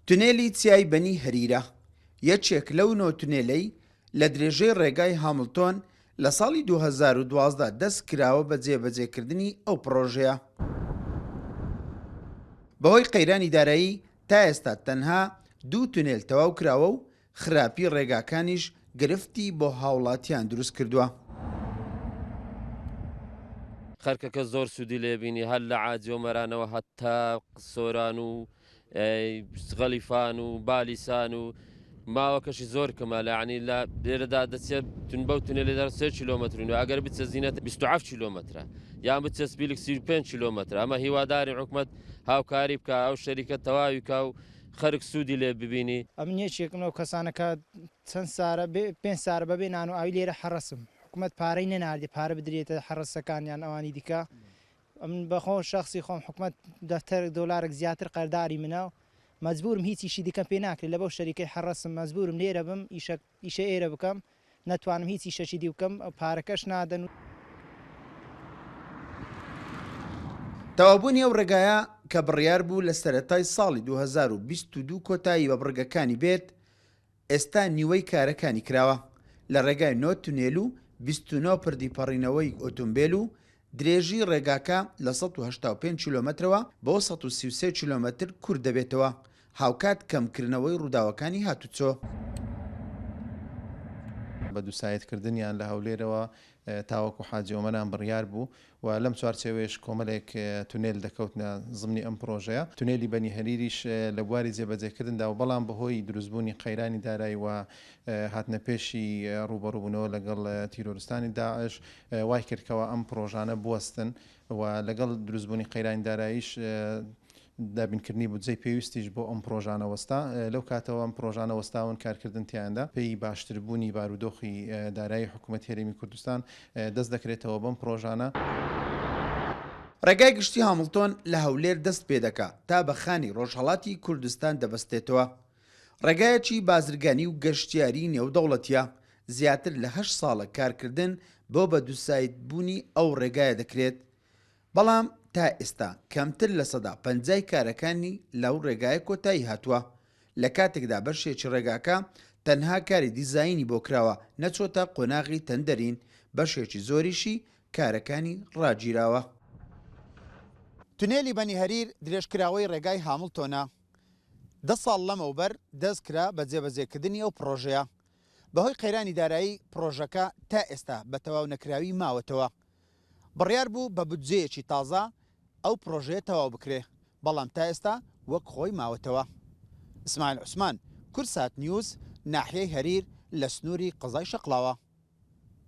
تونێلی چیای بەنی هەریرە یەکێک لەو نۆ تونێلەی لە درێژەی ڕێگای هامڵتۆن لە ساڵی 2012 دەست کراوە بە جێبەجێکردنی ئەو پرۆژەیە. بەهۆی قەیرانی دارایی تا ئێستا تەنها 2 تونێل تەواو کراوە و خراپی ڕێگاکانیش گرفتی بۆ هاوڵاتیان دروست کردووە. خەرکەکە زۆر سوودی لێبینی هەر لە عاجۆمەرانەوە هەتا سۆران و غەلیفان و بالیسان و ماوەکەشی زۆر کەمالە عنی لە لێرەدا دەچێت تون بەو تونێلێدا 3 کیلۆمەترن و ئەگەر بچەزینێت 27 کیلۆمەترە یان بچەسبیلک 35 کیلۆمەتر. ئەمە هیواداری حکومەت هاوکاری بکە ئەو شەریکە تەواوی کا و خەرک سوودی لێ ببینی. ئەم یەکێکمەوە کەسانەکە چەند سارە 5 سارە بەبێ نان و ئاوی لێرە حەڕەسم حکومەت پارەی نەناردی پارە بدرێتە حەڕەسەکانیان ئەوانی دیکە. ئەم بەخۆ شخصی خۆم حکومەت دەفتەر دۆلارێک زیاتر قەرداری منە و مەجبورم هیچیشی دیکەم پێ ناکرێت لە بەو شەریکەی حەڕەسم مەجبورم لێرە بم ئیشە ئێرە بکەم نەتوانم هیچی شەشی دی بکەم پارەکەش نادەن. تەوابوونی ئەو ڕێگایە کە بڕیار بوو لە سەرەتای ساڵی 2022 کۆتایی بە بڕگەکانی بێت ئێستا نیوەی کارەکانی کراوە لە ڕێگای 9 تونێل و 29 پردیپەڕینەوەی ئۆتۆمبیل و درێژی ڕێگاکە لە 185 کیلۆمەترەوە بۆ 133 کیلۆمەتر کورد دەبێتەوە هاوکات کەمکردنەوەی ڕووداوەکانی هاتوچۆ. بە دووسایتکردنیان لە هەولێرەوە تاوەکو حاجی ئۆمەران بڕیار بوو و لەم چوارچێوەیەش کۆمەڵێک تونێل دەکەوتنە زمنی ئەم پرۆژەیە. تونێلی بەنی هەریریش لە بواری جێبەجێکردندا و بەڵام بەهۆی دروستبوونی قەیرانی دارایی و هاتنە پێشی ڕوبەڕووبوونەوە لەگەڵ تیرۆریستانی داعش وای کردکەوە ئەم پرۆژانە بوەستن و لەگەڵ دروستبوونی قەیرانی داراییش دابینکردنی بودجەی پێویستیش بۆ ئەم پرۆژانە وەستا. لەو کاتەوە ئەم پرۆژانە وەستاون کارکردن تیاندا پێی باشتربوونی بارودۆخی دارایی حکوومەت هێرێمی کوردستان دەست دەکرێتەوە بەم پرۆژانە. ڕێگای گشتی هامڵتۆن لە هەولێر دەست پێ دەکات تا بە خانی ڕۆژهەڵاتی کوردستان دەبەستێتەوە. ڕێگایەکی بازرگانی و گەشتیاری نێودەوڵەتیە زیاتر لە 8 ساڵە کارکردن بۆ بە دووسایتبوونی ئەو ڕێگایە دەکرێت بەڵام تا ئێستا کەمتر لە 50 کارەکانی لەو ڕێگایە کۆتایی هاتووە لە کاتێکدا بەشێکی ڕێگاکە تەنها کاری دیزاینی بۆ کراوە نەچۆتە قۆناغی تەندەرین بەشێکی زۆریشی کارەکانی ڕاگیراوە. تونێلی بەنی هەریر درێژکراوەی ڕێگای هامڵتۆنە 10 ساڵ لەمەوبەر دەست کرا بە جێبەجێکردنی ئەو پرۆژەیە بەهۆی قەیرانی دارایی پرۆژەکە تا ئێستا بە تەواو نەکراوی ماوەتەوە. بڕیار بوو بە بودجەیەکی تازە ئەو پرۆژەیە تەواو بکرێ بەڵام تا ئێستا وەک خۆی ماوەتەوە. ئیسماعیل عوسمان، کورسات نیوز، ناحیەی هەریر لە سنووری قەزای شەقڵاوە.